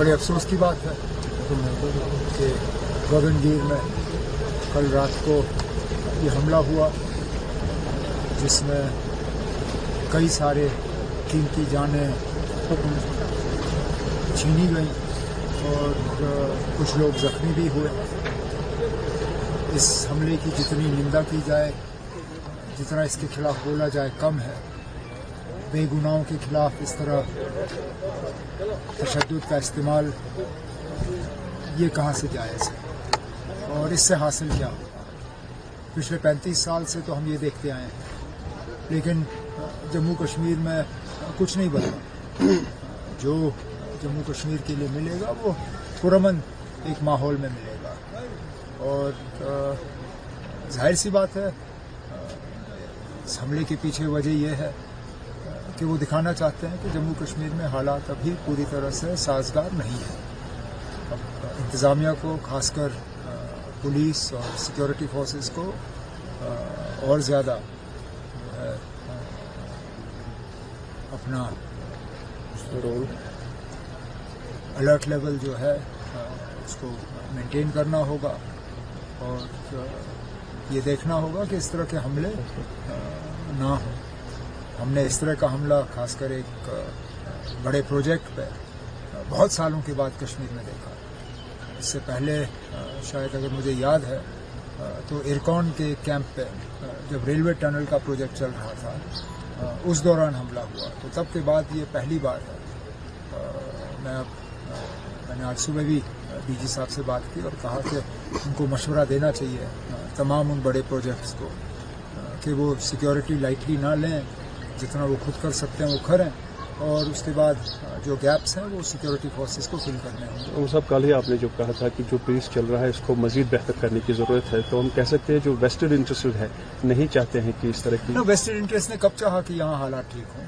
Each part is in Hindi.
बड़े अफसोस की बात है कि गगनगीर में कल रात को ये हमला हुआ जिसमें कई सारे कीमती जानें छीनी गई और कुछ लोग जख्मी भी हुए। इस हमले की जितनी निंदा की जाए, जितना इसके खिलाफ बोला जाए कम है। बेगुनाहों के खिलाफ इस तरह तशद्दुद का इस्तेमाल ये कहाँ से जायज़ है और इससे हासिल क्या होगा। पिछले 35 साल से तो हम ये देखते आए हैं, लेकिन जम्मू कश्मीर में कुछ नहीं बदला। जो जम्मू कश्मीर के लिए मिलेगा वो पुरअमन एक माहौल में मिलेगा और जाहिर सी बात है इस हमले के पीछे वजह यह है कि वो दिखाना चाहते हैं कि जम्मू कश्मीर में हालात अभी पूरी तरह से साजगार नहीं है। अब इंतज़ामिया को, खासकर पुलिस और सिक्योरिटी फोर्सेस को और ज़्यादा अपना रोल अलर्ट लेवल जो है उसको मेंटेन करना होगा और ये देखना होगा कि इस तरह के हमले ना हो। हमने इस तरह का हमला खासकर एक बड़े प्रोजेक्ट पे बहुत सालों के बाद कश्मीर में देखा। इससे पहले शायद अगर मुझे याद है तो इरकॉन के कैंप पे जब रेलवे टनल का प्रोजेक्ट चल रहा था उस दौरान हमला हुआ, तो तब के बाद ये पहली बार है। मैंने आज सुबह भी डीजी साहब से बात की और कहा कि उनको मशवरा देना चाहिए तमाम उन बड़े प्रोजेक्ट्स को कि वो सिक्योरिटी लाइटली ना लें, जितना वो खुद कर सकते हैं वो करें और उसके बाद जो गैप्स हैं वो सिक्योरिटी फोर्सेस को फिल करने होंगे। वो सब कल ही आपने जो कहा था कि जो पीस चल रहा है इसको मजीद बेहतर करने की ज़रूरत है, तो हम कह सकते हैं जो वेस्टेड इंटरेस्ट है नहीं चाहते हैं कि इस तरह की वेस्टेड इंटरेस्ट ने कब चाहा कि यहाँ हालात ठीक हों?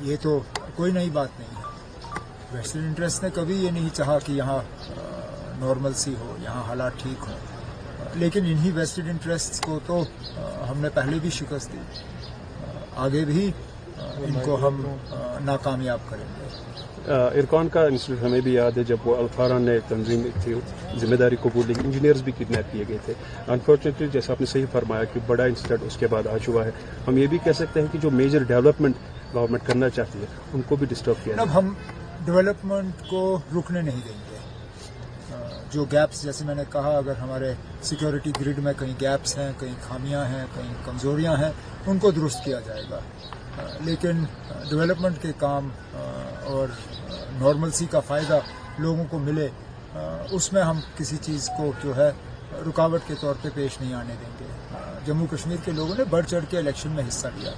ये तो कोई नई बात नहीं है। वेस्टेड इंटरेस्ट ने कभी ये नहीं चाहा कि यहाँ नॉर्मल सी हो, यहाँ हालात ठीक हों, लेकिन इन्हीं वेस्टेड इंटरेस्ट को तो हमने पहले भी शिकस्त दी, आगे भी इनको हम नाकामयाब करेंगे। इरकॉन का इंसिडेंट हमें भी याद है, जब वो अल्फारा ने तंजीम थी जिम्मेदारी कबूल, लेकिन इंजीनियर्स भी किडनैप किए गए थे। अनफॉर्चुनेटली जैसा आपने सही फरमाया कि बड़ा इंसिडेंट उसके बाद आ चुका है। हम ये भी कह सकते हैं कि जो मेजर डेवलपमेंट गवर्नमेंट करना चाहती है उनको भी डिस्टर्ब किया। अब हम डेवलपमेंट को रुकने नहीं देंगे। जो गैप्स, जैसे मैंने कहा, अगर हमारे सिक्योरिटी ग्रिड में कहीं गैप्स हैं, कहीं खामियां हैं, कहीं कमजोरियां हैं, उनको दुरुस्त किया जाएगा। लेकिन डेवलपमेंट के काम और नॉर्मलसी का फ़ायदा लोगों को मिले, उसमें हम किसी चीज़ को जो है रुकावट के तौर पे पेश नहीं आने देंगे। जम्मू कश्मीर के लोगों ने बढ़ चढ़ के इलेक्शन में हिस्सा लिया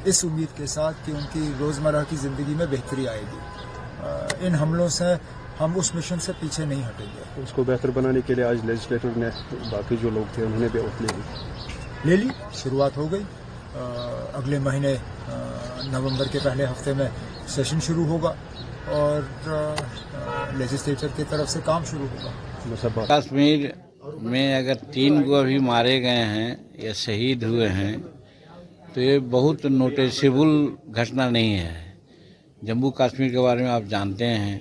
इस उम्मीद के साथ कि उनकी रोज़मर्रा की ज़िंदगी में बेहतरी आएगी। इन हमलों से हम उस मिशन से पीछे नहीं हटेंगे। उसको बेहतर बनाने के लिए आज लेजिस्लेटर ने, बाकी जो लोग थे उन्होंने भी वोट ले ली, शुरुआत हो गई। अगले महीने नवंबर के पहले हफ्ते में सेशन शुरू होगा और लेजिस्लेचर की तरफ से काम शुरू होगा। कश्मीर में अगर 3 को अभी मारे गए हैं या शहीद हुए हैं तो ये बहुत नोटिसेबल घटना नहीं है। जम्मू कश्मीर के बारे में आप जानते हैं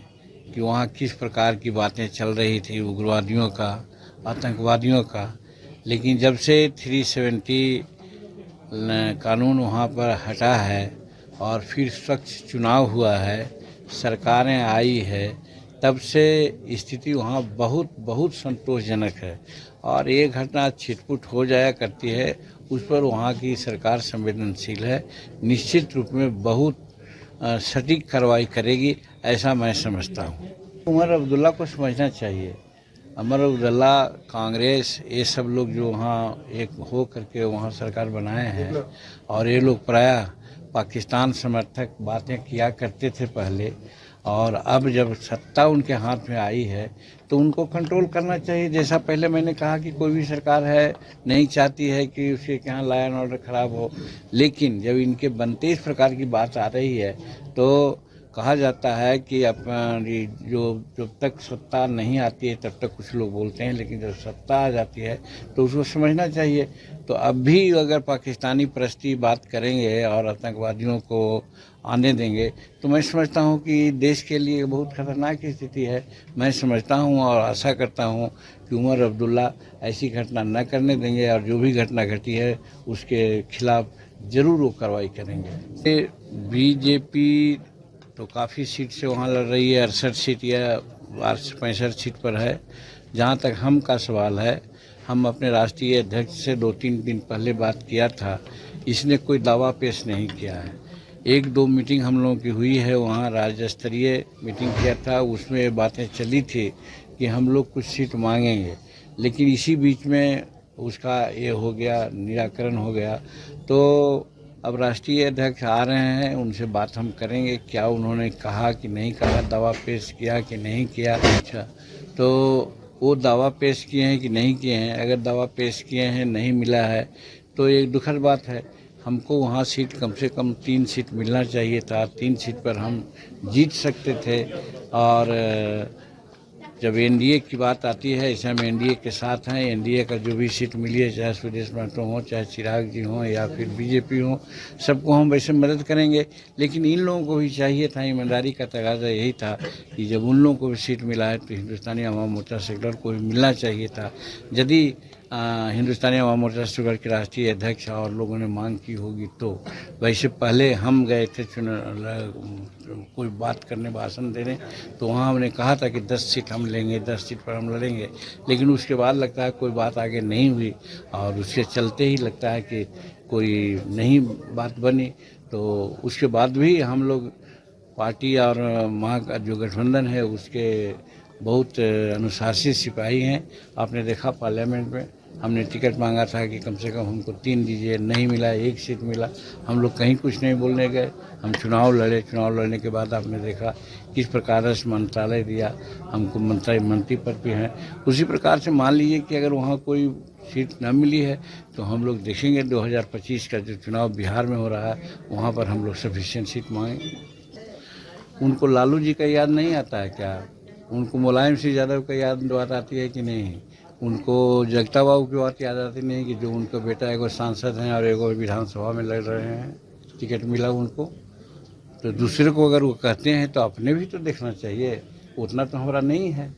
कि वहाँ किस प्रकार की बातें चल रही थी, उग्रवादियों का, आतंकवादियों का। लेकिन जब से 370 कानून वहाँ पर हटा है और फिर स्वच्छ चुनाव हुआ है, सरकारें आई है, तब से स्थिति वहाँ बहुत संतोषजनक है। और ये घटना छिटपुट हो जाया करती है, उस पर वहाँ की सरकार संवेदनशील है, निश्चित रूप में बहुत सटीक कार्रवाई करेगी, ऐसा मैं समझता हूँ। उमर अब्दुल्ला को समझना चाहिए। उमर अब्दुल्ला, कांग्रेस, ये सब लोग जो वहाँ एक हो करके वहाँ सरकार बनाए हैं, और ये लोग प्रायः पाकिस्तान समर्थक बातें किया करते थे पहले, और अब जब सत्ता उनके हाथ में आई है तो उनको कंट्रोल करना चाहिए। जैसा पहले मैंने कहा कि कोई भी सरकार है नहीं चाहती है कि उसके यहाँ लॉ एंड ऑर्डर खराब हो, लेकिन जब इनके बनते इस प्रकार की बात आ रही है तो कहा जाता है कि जब तक सत्ता नहीं आती है तब तक कुछ लोग बोलते हैं, लेकिन जब सत्ता आ जाती है तो उसको समझना चाहिए। तो अब भी अगर पाकिस्तानी परस्ती बात करेंगे और आतंकवादियों को आने देंगे तो मैं समझता हूं कि देश के लिए बहुत खतरनाक स्थिति है। मैं समझता हूं और आशा करता हूं कि उमर अब्दुल्ला ऐसी घटना न करने देंगे और जो भी घटना घटी है उसके खिलाफ जरूर वो कार्रवाई करेंगे। बीजेपी तो काफ़ी सीट से वहाँ लड़ रही है, 68 सीट या 65 सीट पर है। जहाँ तक हम का सवाल है, हम अपने राष्ट्रीय अध्यक्ष से 2-3 दिन पहले बात किया था, इसने कोई दावा पेश नहीं किया है। 1-2 मीटिंग हम लोगों की हुई है, वहाँ राज्य स्तरीय मीटिंग किया था, उसमें ये बातें चली थी कि हम लोग कुछ सीट मांगेंगे, लेकिन इसी बीच में उसका ये हो गया, निराकरण हो गया। तो अब राष्ट्रीय अध्यक्ष आ रहे हैं, उनसे बात हम करेंगे, क्या उन्होंने कहा कि नहीं कहा, दावा पेश किया कि नहीं किया। अच्छा, तो वो दावा पेश किए हैं कि नहीं किए हैं। अगर दावा पेश किए हैं, नहीं मिला है तो एक दुखद बात है। हमको वहाँ सीट कम से कम 3 सीट मिलना चाहिए था, 3 सीट पर हम जीत सकते थे। और जब एनडीए की बात आती है, इसे हम एनडीए के साथ हैं। एनडीए का जो भी सीट मिली है, चाहे सुदेश महतो हों, चाहे चिराग जी हों या फिर बीजेपी हो, सबको हम वैसे मदद करेंगे। लेकिन इन लोगों को भी चाहिए था, ईमानदारी का तकाजा यही था कि जब उन लोगों को भी सीट मिला है तो हिंदुस्तानी अवाम मोर्चा सेक्युलर को भी मिलना चाहिए था। यदि हिंदुस्तानी अवाम मोर्चा सेक्युलर के राष्ट्रीय अध्यक्ष और लोगों ने मांग की होगी तो वैसे पहले हम गए थे कोई बात करने, भाषण देने, तो वहाँ हमने कहा था कि 10 सीट हम लेंगे, 10 सीट पर हम लड़ेंगे। लेकिन उसके बाद लगता है कोई बात आगे नहीं हुई और उसके चलते ही लगता है कि कोई नहीं बात बनी। तो उसके बाद भी हम लोग पार्टी और वहाँ का जो गठबंधन है उसके बहुत अनुशासित सिपाही हैं। आपने देखा पार्लियामेंट में हमने टिकट मांगा था कि कम से कम हमको 3 दीजिए, नहीं मिला, 1 सीट मिला। हम लोग कहीं कुछ नहीं बोलने गए, हम चुनाव लड़े। चुनाव लड़ने के बाद आपने देखा किस प्रकार से मंत्रालय दिया, हमको मंत्री पद भी हैं। उसी प्रकार से मान लीजिए कि अगर वहाँ कोई सीट न मिली है तो हम लोग देखेंगे 2025 का जो चुनाव बिहार में हो रहा है, वहाँ पर हम लोग सफिशिएंट सीट मांगेंगे। उनको लालू जी का याद नहीं आता है क्या? उनको मुलायम सिंह यादव का याद बात आती है कि नहीं? उनको जगता बाबू की बात याद आती नहीं कि जो उनका बेटा एगो सांसद हैं और एगो विधानसभा में लड़ रहे हैं, टिकट मिला उनको। तो दूसरे को अगर वो कहते हैं तो अपने भी तो देखना चाहिए, उतना तो हमारा नहीं है।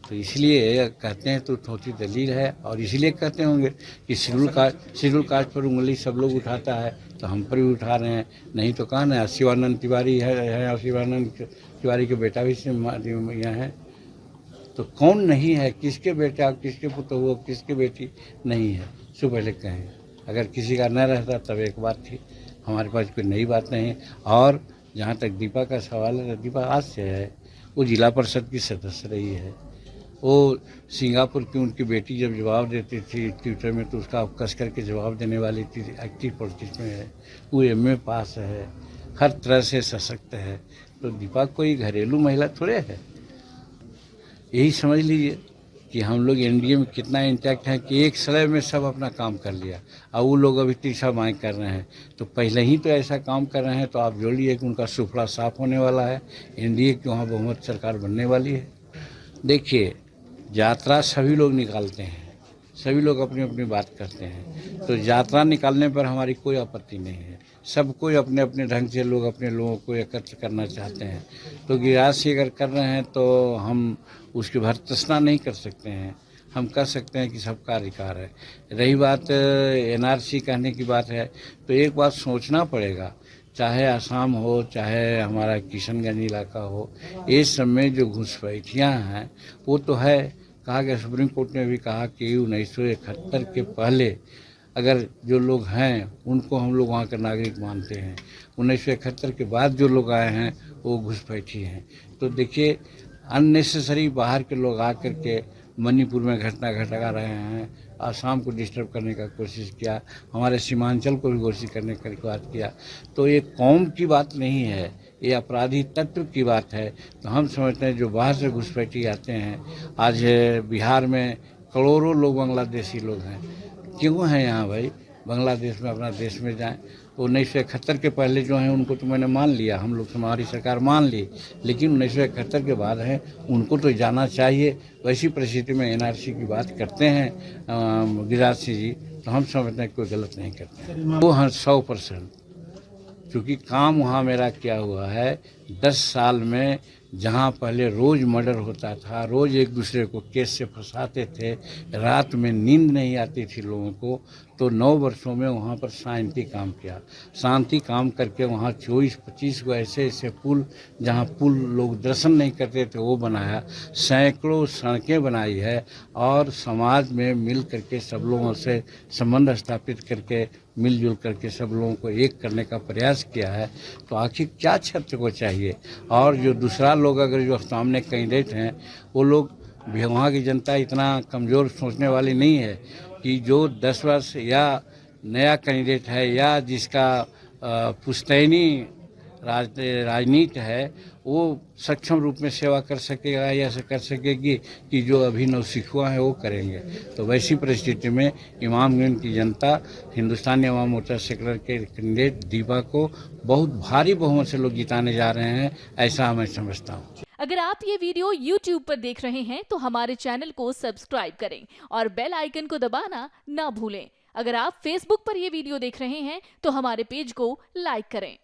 तो इसलिए कहते हैं तो थोड़ी दलील है, और इसलिए कहते होंगे कि शेड्यूल कास्ट पर उंगली सब लोग उठाता है तो हम पर भी उठा रहे हैं। नहीं तो कहाँ ना, शिवानंद तिवारी है, शिवानंद तिवारी के बेटा भी यहाँ है। तो कौन नहीं है, किसके बेटा, किसके पुत्र हुआ, किसके बेटी नहीं है, सो पहले कहें। अगर किसी का न रहता तब एक बात थी, हमारे पास कोई नई बात नहीं है। और जहाँ तक दीपा का सवाल है, दीपा आज से है, वो जिला परिषद की सदस्य रही है। वो सिंगापुर की उनकी बेटी जब जवाब देती थी ट्विटर में तो उसका कस करके जवाब देने वाली थी। एक्टिव पॉलिटिक्स में है, वो MA पास है, हर तरह से सशक्त है। तो दीपा कोई घरेलू महिला थोड़े है। यही समझ लीजिए कि हम लोग एनडीए में कितना इंटैक्ट है कि एक समय में सब अपना काम कर लिया, और वो लोग अभी तीसरा मांग कर रहे हैं। तो पहले ही तो ऐसा काम कर रहे हैं, तो आप जोड़िए कि उनका सुफड़ा साफ होने वाला है। एनडीए की वहाँ बहुमत सरकार बनने वाली है। देखिए, यात्रा सभी लोग निकालते हैं, सभी लोग अपनी अपनी बात करते हैं, तो यात्रा निकालने पर हमारी कोई आपत्ति नहीं है। सब कोई अपने अपने ढंग से लोग अपने लोगों को एकत्र करना चाहते हैं। तो गिराज से अगर कर रहे हैं तो हम उसकी भर्त्सना नहीं कर सकते हैं। हम कह सकते हैं कि सबका अधिकार है। रही बात NRC कहने की बात है, तो एक बात सोचना पड़ेगा, चाहे आसाम हो, चाहे हमारा किशनगंज इलाका हो, इस सब में जो घुसपैठियाँ हैं वो तो है। कहा गया, सुप्रीम कोर्ट ने भी कहा कि 1971 के पहले अगर जो लोग हैं उनको हम लोग वहाँ का नागरिक मानते हैं। 1971 के बाद जो लोग आए हैं वो घुसपैठी हैं। तो देखिए, अननेसेसरी बाहर के लोग आकर के मणिपुर में घटना घटा रहे हैं, आसाम को डिस्टर्ब करने का कोशिश किया, हमारे सीमांचल को भी घोषित करने की बात किया। तो ये कौम की बात नहीं है, ये अपराधी तत्व की बात है। तो हम समझते हैं जो बाहर से घुसपैठी आते हैं, आज बिहार में करोड़ों लोग बांग्लादेशी लोग हैं। क्यों हैं यहाँ भाई? बांग्लादेश में अपना देश में जाएं। 1971 के पहले जो हैं उनको तो मैंने मान लिया, हम लोग हमारी सरकार मान ली, लेकिन 1971 के बाद हैं उनको तो जाना चाहिए। वैसी परिस्थिति में NRC की बात करते हैं गिरिराज सिंह जी, तो हम समझते हैं कोई गलत नहीं करते हैं। वो हाँ 100%। क्योंकि काम वहाँ मेरा क्या हुआ है, 10 साल में जहाँ पहले रोज़ मर्डर होता था, रोज़ एक दूसरे को केस से फंसाते थे, रात में नींद नहीं आती थी लोगों को, तो 9 वर्षों में वहाँ पर शांति काम किया। शांति काम करके वहाँ 24-25 को ऐसे ऐसे पुल, जहाँ पुल लोग दर्शन नहीं करते थे वो बनाया, सैकड़ों सड़कें बनाई है और समाज में मिल करके सब लोगों से संबंध स्थापित करके मिलजुल करके सब लोगों को एक करने का प्रयास किया है। तो आखिर क्या क्षेत्र को चाहिए? और जो दूसरा लोग अगर जो सामने कैंडिडेट हैं वो लोग, वहाँ की जनता इतना कमज़ोर सोचने वाली नहीं है कि जो 10 वर्ष या नया कैंडिडेट है या जिसका पुश्तैनी राजनीति है वो सक्षम रूप में सेवा कर सकेगा या कर सकेगी कि जो अभी नौसिखुआ हैं वो करेंगे। तो वैसी परिस्थिति में इमामगंज की जनता हिंदुस्तानी अवाम मोर्चा सेक्युलर के कैंडिडेट दीपा को बहुत भारी बहुमत से लोग जिताने जा रहे हैं, ऐसा मैं समझता हूँ। अगर आप ये वीडियो YouTube पर देख रहे हैं तो हमारे चैनल को सब्सक्राइब करें और बेल आइकन को दबाना ना भूलें। अगर आप Facebook पर ये वीडियो देख रहे हैं तो हमारे पेज को लाइक करें।